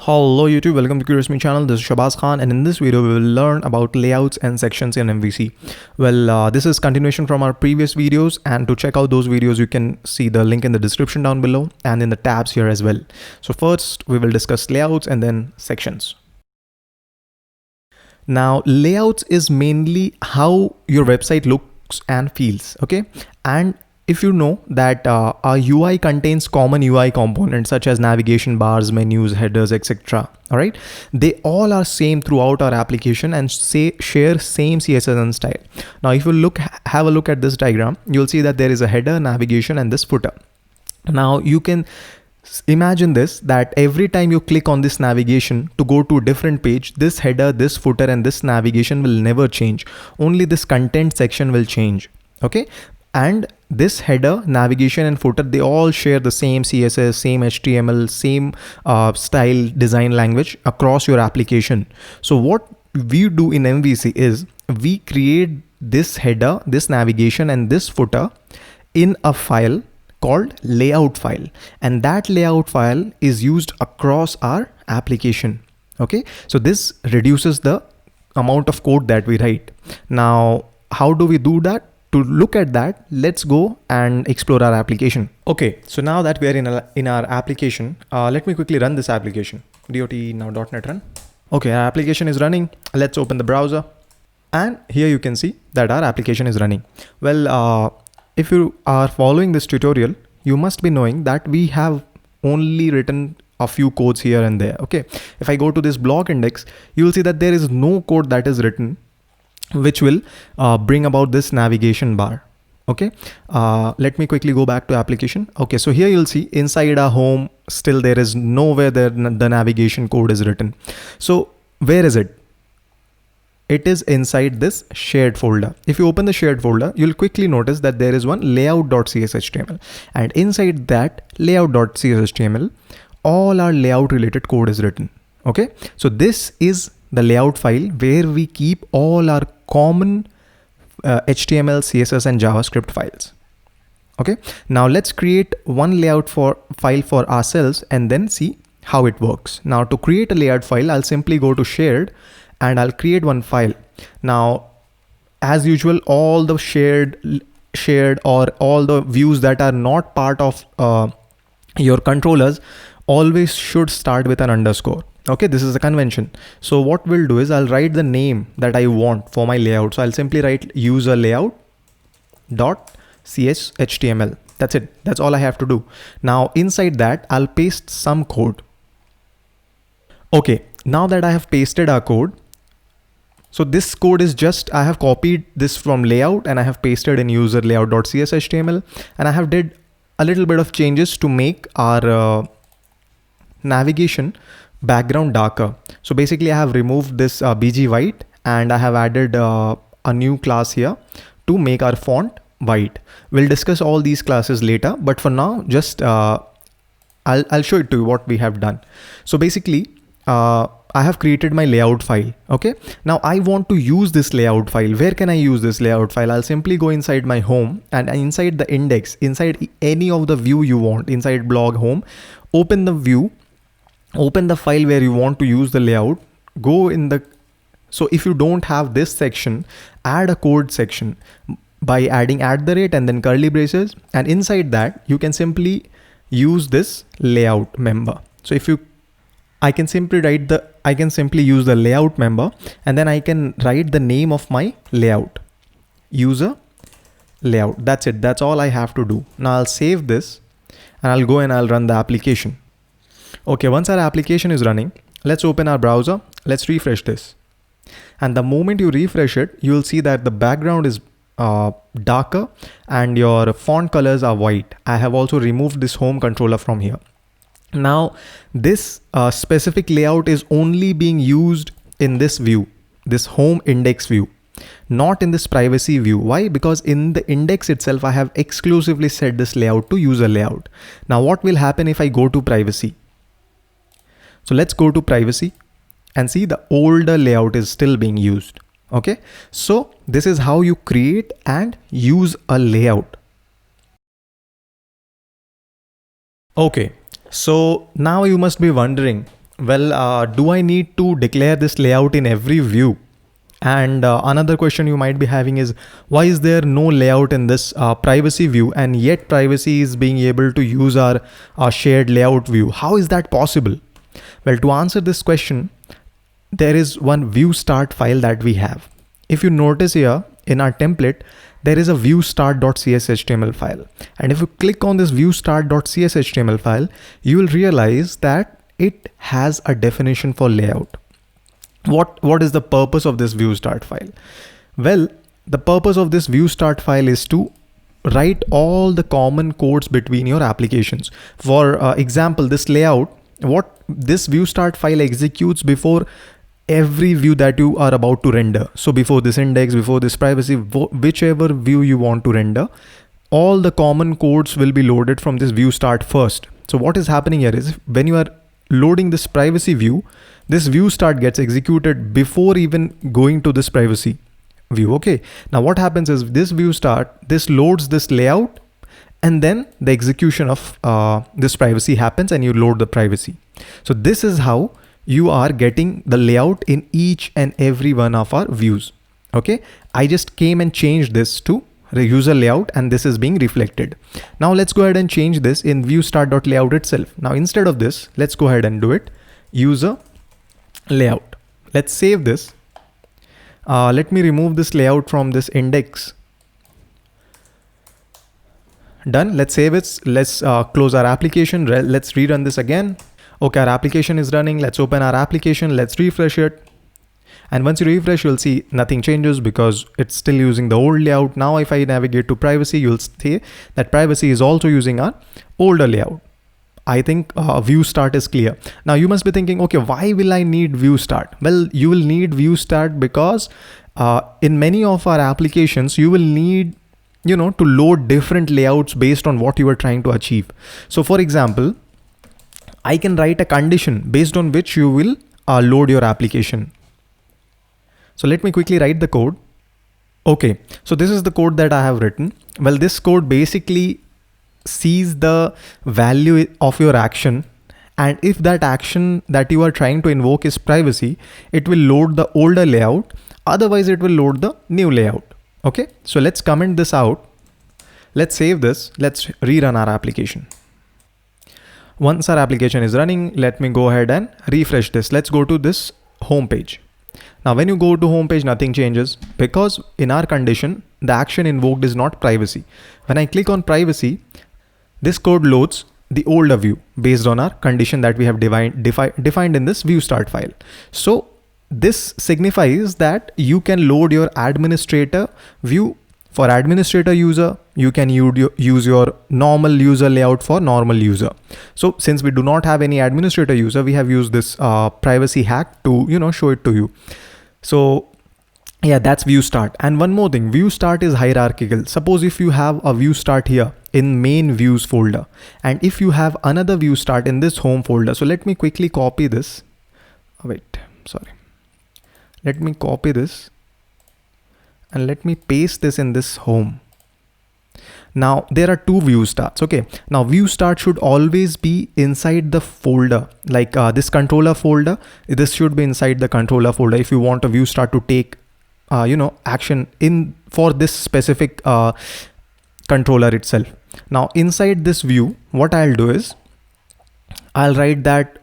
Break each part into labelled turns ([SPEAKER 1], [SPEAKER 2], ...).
[SPEAKER 1] Hello YouTube, welcome to Curious Me channel. This is Shabazz Khan, and in this video we will learn about layouts and sections in MVC. This is continuation from our previous videos, and to check out those videos you can see the link in the description down below and in the tabs here as well. So first we will discuss layouts and then sections. Now layouts is mainly how your website looks and feels, okay? And if you know that our UI contains common UI components such as navigation bars, menus, headers, etc. All right, they all are same throughout our application and share same CSS and style. Now, if you have a look at this diagram, you'll see that there is a header, navigation, and this footer. Now you can imagine this, that every time you click on this navigation to go to a different page, this header, this footer, and this navigation will never change. Only this content section will change. Okay. And this header, navigation, and footer, they all share the same CSS, same HTML, same style design language across your application. So what we do in MVC is we create this header, this navigation, and this footer in a file called layout file. And that layout file is used across our application. Okay, so this reduces the amount of code that we write. Now, how do we do that? To look at that, let's go and explore our application. Okay, so now that we are in our application, let me quickly run this application. dot now .NET run. Okay, our application is running. Let's open the browser. And here you can see that our application is running. If you are following this tutorial, you must be knowing that we have only written a few codes here and there. Okay, if I go to this blog index, you will see that there is no code that is written which will bring about this navigation bar. Okay, let me quickly go back to application. Okay, so here you'll see inside our home, still there is nowhere the navigation code is written. So where is it? It is inside this shared folder. If you open the shared folder, you'll quickly notice that there is one layout.cshtml, and inside that layout.cshtml, all our layout related code is written. Okay, so this is the layout file where we keep all our common HTML, CSS, and JavaScript files. Okay, now let's create one layout file for ourselves and then see how it works. Now to create a layout file, I'll simply go to shared and I'll create one file. Now, as usual, all the shared or all the views that are not part of your controllers always should start with an underscore. Okay, this is a convention. So what we'll do is I'll write the name that I want for my layout. So I'll simply write user layout dot .cshtml. That's it. That's all I have to do. Now inside that, I'll paste some code. Okay, now that I have pasted our code, so this code is just, I have copied this from layout and I have pasted in user layout.cshtml, and I have did a little bit of changes to make our navigation background darker. So basically I have removed this BG white and I have added a new class here to make our font white. We'll discuss all these classes later, but for now just I'll show it to you what we have done. So basically I have created my layout file. Okay, now I want to use this layout file. Where can I use this layout file? I'll simply go inside my home, and inside the index, inside any of the view you want, inside blog home, open the view, open the file where you want to use the layout, go in the, so if you don't have this section, add a code section by adding @ and then curly braces, and inside that you can simply use this layout member. So if I can simply use the layout member, and then I can write the name of my layout, user layout. That's it. That's all I have to do. Now I'll save this and I'll go and I'll run the application. Okay, once our application is running, let's open our browser. Let's refresh this. And the moment you refresh it, you'll see that the background is darker and your font colors are white. I have also removed this home controller from here. Now, this specific layout is only being used in this view, this home index view, not in this privacy view. Why? Because in the index itself, I have exclusively set this layout to user layout. Now, what will happen if I go to privacy? So let's go to privacy and see the older layout is still being used. Okay, so this is how you create and use a layout. Okay, so now you must be wondering, Well, do I need to declare this layout in every view? And another question you might be having is, why is there no layout in this privacy view, and yet privacy is being able to use our shared layout view? How is that possible? Well, to answer this question, there is one ViewStart file that we have. If you notice here in our template, there is a ViewStart.cshtml file. And if you click on this ViewStart.cshtml file, you will realize that it has a definition for layout. What is the purpose of this ViewStart file? Well, the purpose of this ViewStart file is to write all the common codes between your applications. For example, this layout, what this ViewStart file executes before every view that you are about to render. So before this index, before this privacy, whichever view you want to render, all the common codes will be loaded from this ViewStart first. So what is happening here is, when you are loading this privacy view, this ViewStart gets executed before even going to this privacy view. Okay. Now what happens is, this ViewStart, this loads this layout, and then the execution of this privacy happens and you load the privacy. So this is how you are getting the layout in each and every one of our views. Okay. I just came and changed this to the user layout, and this is being reflected. Now let's go ahead and change this in ViewStart.layout itself. Now instead of this, let's go ahead and do it user layout. Let's save this. Let me remove this layout from this index. Done. Let's save it. Let's close our application. Let's rerun this again. Okay, our application is running. Let's open our application. Let's refresh it. And once you refresh, you'll see nothing changes because it's still using the old layout. Now, if I navigate to privacy, you'll see that privacy is also using our older layout. I think ViewStart is clear. Now you must be thinking, okay, why will I need ViewStart? Well, you will need ViewStart because in many of our applications, you will need, to load different layouts based on what you are trying to achieve. So for example, I can write a condition based on which you will load your application. So let me quickly write the code. Okay, so this is the code that I have written. Well, this code basically sees the value of your action, and if that action that you are trying to invoke is privacy, it will load the older layout. Otherwise, it will load the new layout. Okay, so let's comment this out. Let's save this. Let's rerun our application. Once our application is running, let me go ahead and refresh this. Let's go to this home page. Now, when you go to home page, nothing changes because in our condition, the action invoked is not privacy. When I click on privacy, this code loads the older view based on our condition that we have defined in this ViewStart file. So this signifies that you can load your administrator view for administrator user. You can use your normal user layout for normal user. So since we do not have any administrator user, we have used this privacy hack to show it to you. So yeah, that's ViewStart. And one more thing, ViewStart is hierarchical. Suppose if you have a ViewStart here in main views folder, and if you have another ViewStart in this home folder. So let me quickly copy this. Let me copy this and let me paste this in this home. Now there are two ViewStarts. Okay. Now ViewStart should always be inside the folder, like this controller folder. This should be inside the controller folder if you want a ViewStart to take action in for this specific controller itself. Now inside this view, what I'll do is I'll write that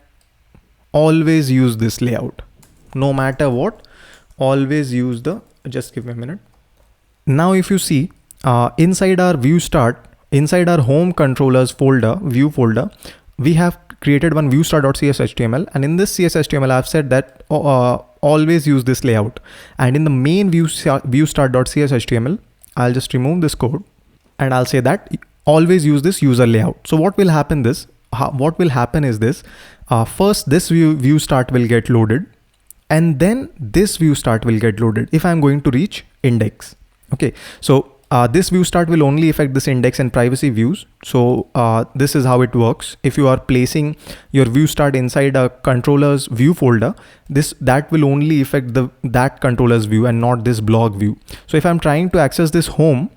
[SPEAKER 1] always use this layout, no matter what, always use the, just give me a minute. Now, if you see inside our ViewStart, inside our home controllers folder, view folder, we have created one ViewStart.cshtml, and in this CSHTML, I've said that always use this layout. And in the main ViewStart.cshtml, I'll just remove this code and I'll say that always use this user layout. So what will happen is this, first this ViewStart will get loaded, and then this ViewStart will get loaded if I'm going to reach index. Okay, so this ViewStart will only affect this index and privacy views. So this is how it works. If you are placing your ViewStart inside a controller's view folder, that will only affect that controller's view and not this blog view. So if I'm trying to access this home,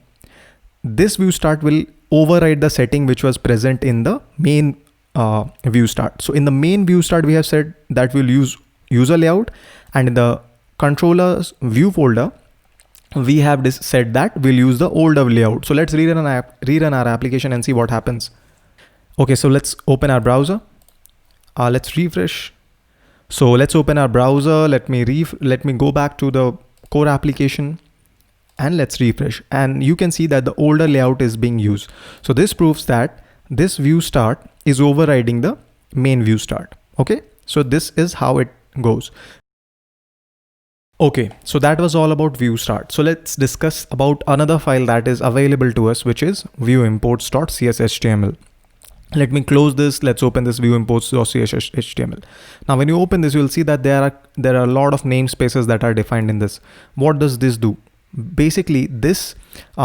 [SPEAKER 1] this ViewStart will override the setting which was present in the main ViewStart. So in the main ViewStart, we have said that we'll use user layout, and in the controllers view folder, we have said that we'll use the older layout. So let's rerun our application and see what happens. Okay, so let's open our browser. Let's refresh. So let's open our browser. Let me go back to the core application and let's refresh. And you can see that the older layout is being used. So this proves that this ViewStart is overriding the main ViewStart. Okay, so this is how it goes. Okay, so that was all about ViewStart. So let's discuss about another file that is available to us, which is ViewImports.cshtml. Let me close this. Let's open this ViewImports.cshtml. Now, when you open this, you'll see that there are a lot of namespaces that are defined in this. What does this do? Basically, this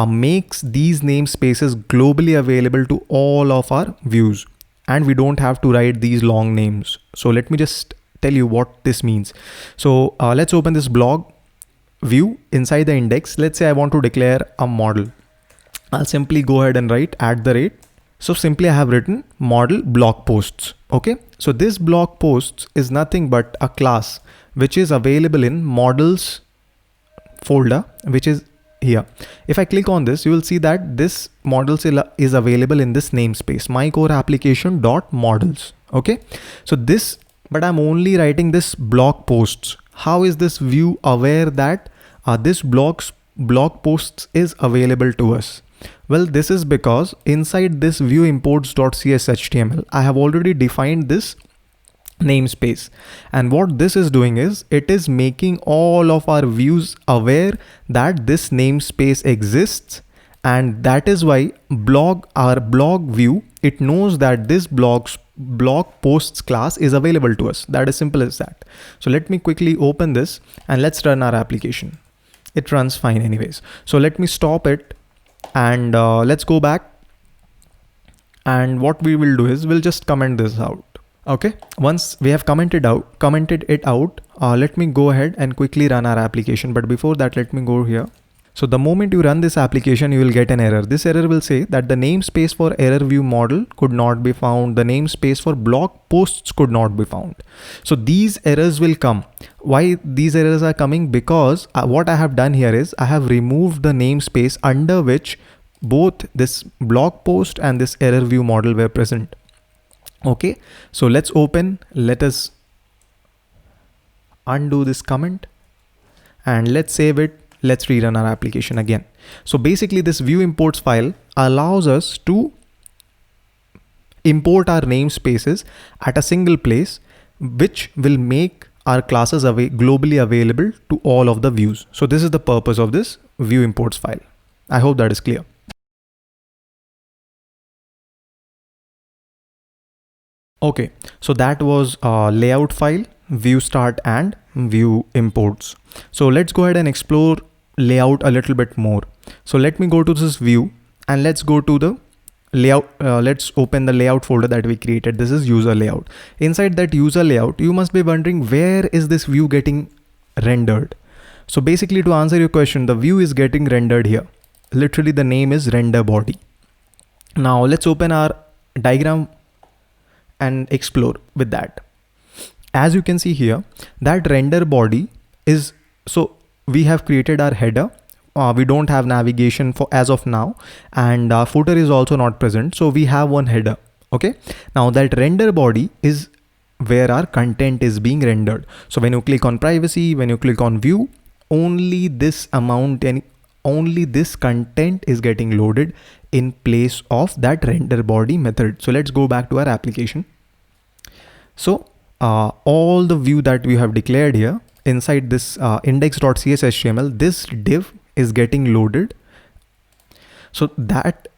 [SPEAKER 1] makes these namespaces globally available to all of our views, and we don't have to write these long names. So let me just tell you what this means. So let's open this blog view. Inside the index, let's say I want to declare a model. I'll simply go ahead and write @. So simply I have written model blog posts. Okay, so this blog posts is nothing but a class which is available in models folder, which is here. If I click on this, you will see that this models is available in this namespace, my core application .models. Okay, so this, but I'm only writing this blog posts. How is this view aware that this blog posts is available to us? Well, this is because inside this ViewImports.cshtml, I have already defined this namespace. And what this is doing is it is making all of our views aware that this namespace exists. And that is why our blog view, it knows that this blog posts class is available to us. That is simple as that. So let me quickly open this and let's run our application. It runs fine anyways. So let me stop it. And let's go back, and what we will do is we'll just comment this out. Okay, once we have commented it out, let me go ahead and quickly run our application. But before that, let me go here. So the moment you run this application, you will get an error. This error will say that the namespace for error view model could not be found. The namespace for blog posts could not be found. So these errors will come. Why these errors are coming? Because what I have done here is I have removed the namespace under which both this blog post and this error view model were present. Okay, so let us undo this comment and let's save it. Let's rerun our application again. So basically this ViewImports file allows us to import our namespaces at a single place, which will make our classes globally available to all of the views. So this is the purpose of this ViewImports file. I hope that is clear. Okay, so that was a layout file, ViewStart and ViewImports. So let's go ahead and explore layout a little bit more. So let me go to this view and let's go to the layout. Let's open the layout folder that we created. This is user layout. Inside that user layout, you must be wondering, where is this view getting rendered? So basically, to answer your question, the view is getting rendered here. Literally the name is RenderBody. Now let's open our diagram and explore with that. As you can see here, that RenderBody is, so we have created our header. We don't have navigation for as of now, and our footer is also not present. So we have one header. Okay. Now that RenderBody is where our content is being rendered. So when you click on privacy, when you click on view, only this amount and only this content is getting loaded in place of that RenderBody method. So let's go back to our application. So all the view that we have declared here inside this index.cshtml, this div is getting loaded. So that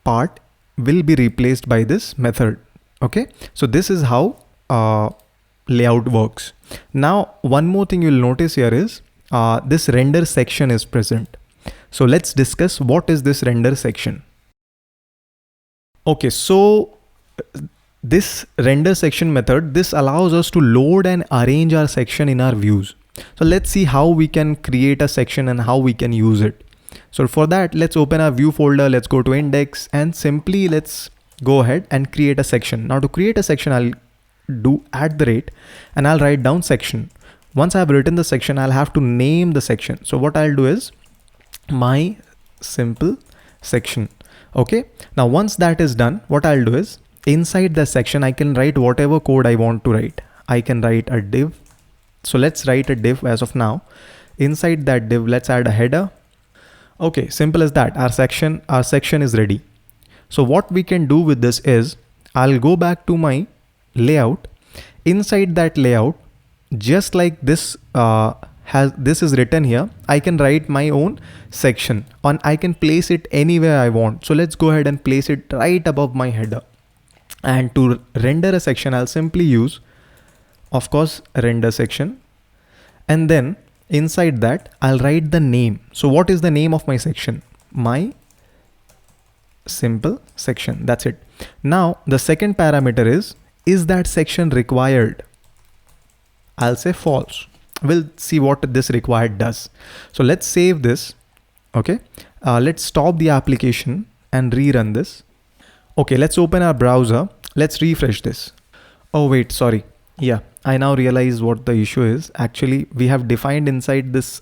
[SPEAKER 1] part will be replaced by this method. Okay. So this is how layout works. Now, one more thing you'll notice here is this render section is present. So let's discuss what is this render section. Okay, so this render section method, this allows us to load and arrange our section in our views. So let's see how we can create a section and how we can use it. So for that, let's open our view folder. Let's go to index and simply let's go ahead and create a section. Now to create a section, I'll do @ and I'll write down section. Once I've written the section, I'll have to name the section. So what I'll do is my simple section. Okay. Now once that is done, what I'll do is inside the section, I can write whatever code I want to write. I can write a div. So let's write a div as of now. Inside that div, let's add a header. Okay, simple as that. Our section is ready. So what we can do with this is I'll go back to my layout. Inside that layout, just like this this is written here, I can write my own section and I can place it anywhere I want. So let's go ahead and place it right above my header. And to render a section, I'll simply use, of course, render section. And then inside that, I'll write the name. So what is the name of my section? My simple section. That's it. Now the second parameter is that section required? I'll say false. We'll see what this required does. So let's save this. Okay. Let's stop the application and rerun this. Okay, let's open our browser. Let's refresh this. Oh wait, sorry. Yeah, I now realize what the issue is. Actually, we have defined inside this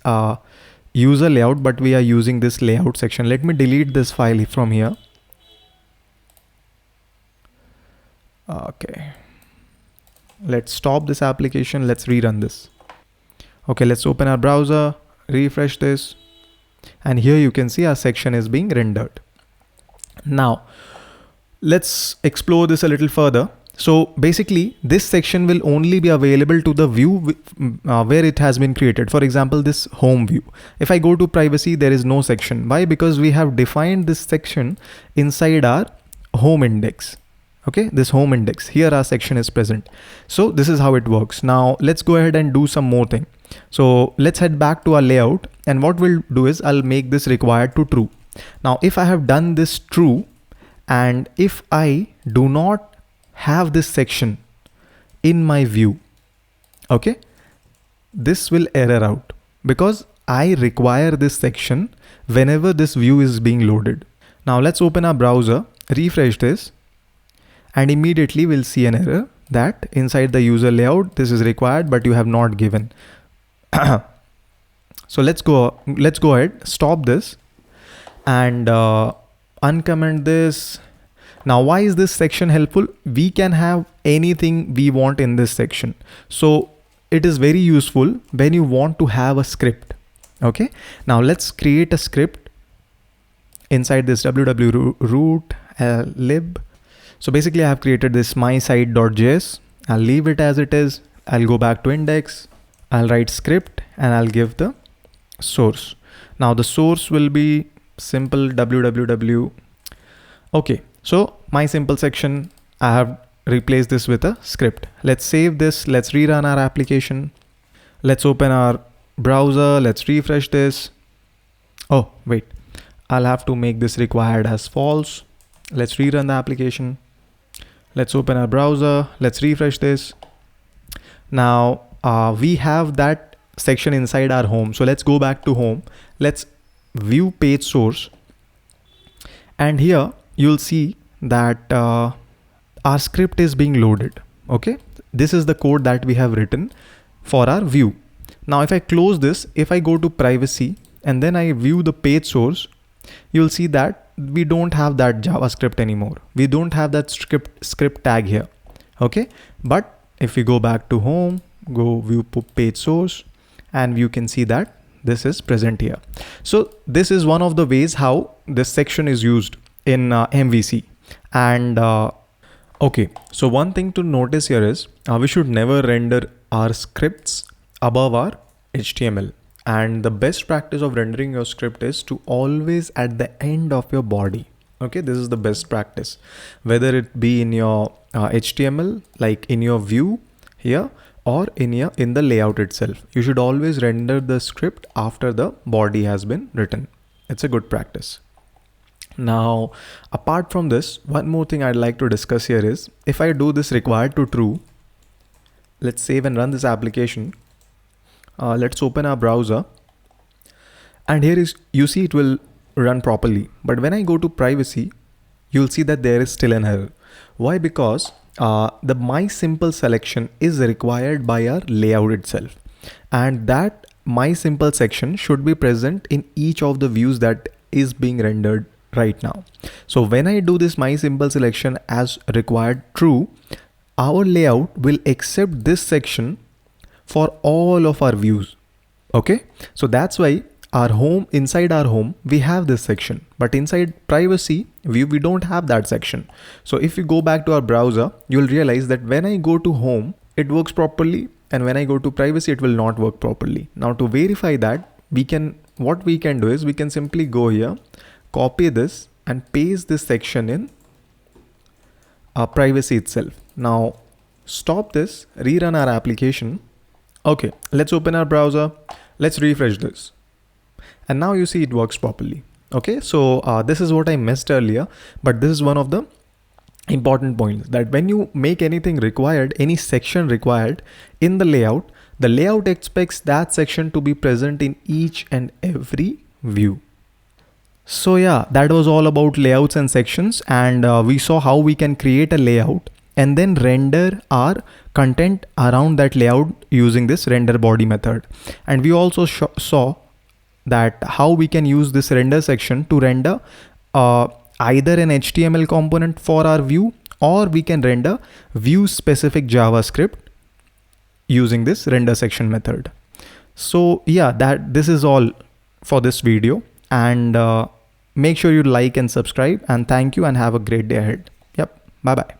[SPEAKER 1] user layout, but we are using this layout section. Let me delete this file from here. Okay. Let's stop this application. Let's rerun this. Okay, let's open our browser, refresh this. And here you can see our section is being rendered. Now, let's explore this a little further. So basically, this section will only be available to the view where it has been created. For example, this home view. If I go to privacy, there is no section. Why? Because we have defined this section inside our home index. Okay, this home index. Here our section is present. So this is how it works. Now let's go ahead and do some more thing. So let's head back to our layout. And what we'll do is I'll make this required to true. Now, if I have done this true, and if I do not have this section in my view, okay, this will error out because I require this section whenever this view is being loaded. Now let's open our browser, refresh this, and immediately we'll see an error that inside the user layout, this is required, but you have not given. So let's go ahead, stop this and uncomment this. Now, why is this section helpful? We can have anything we want in this section. So it is very useful when you want to have a script. Okay. Now let's create a script inside this www root lib. So basically I have created this mysite.js. I'll leave it as it is. I'll go back to index. I'll write script and I'll give the source. Now the source will be simple www. Okay. So my simple section, I have replaced this with a script. Let's save this. Let's rerun our application. Let's open our browser. Let's refresh this. Oh, wait, I'll have to make this required as false. Let's rerun the application. Let's open our browser. Let's refresh this. Now we have that section inside our home. So let's go back to home. Let's view page source. And here you'll see that our script is being loaded. Okay. This is the code that we have written for our view. Now, if I close this, if I go to privacy and then I view the page source, you'll see that we don't have that JavaScript anymore. We don't have that script tag here. Okay. But if we go back to home, go view page source, and you can see that this is present here. So this is one of the ways how this section is used in MVC. And okay, so one thing to notice here is we should never render our scripts above our HTML. And the best practice of rendering your script is to always at the end of your body. Okay, this is the best practice, whether it be in your HTML, like in your view here, or in the layout itself. You should always render the script after the body has been written. It's a good practice. Now, apart from this, one more thing I'd like to discuss here is if I do this required to true, let's save and run this application. Let's open our browser, and here is, you see it will run properly. But when I go to privacy, you'll see that there is still an error. Why? Because the My Simple selection is required by our layout itself, and that My Simple section should be present in each of the views that is being rendered right now. So when I do this My Simple selection as required true, our layout will accept this section for all of our views. Okay, so that's why our home, inside our home, we have this section, but inside privacy view, we don't have that section. So if you go back to our browser, you'll realize that when I go to home, it works properly, and when I go to privacy, it will not work properly. Now to verify that, what we can do is we can simply go here, copy this and paste this section in our privacy itself. Now stop this, rerun our application. Okay, let's open our browser. Let's refresh this. And now you see it works properly. Okay, so this is what I missed earlier, but this is one of the important points, that when you make anything required, any section required in the layout expects that section to be present in each and every view. So yeah, that was all about layouts and sections, and we saw how we can create a layout and then render our content around that layout using this RenderBody method. And we also saw that how we can use this render section to render either an HTML component for our view, or we can render view specific JavaScript using this render section method. So yeah, this is all for this video, and make sure you like and subscribe, and thank you and have a great day ahead. Yep, bye bye.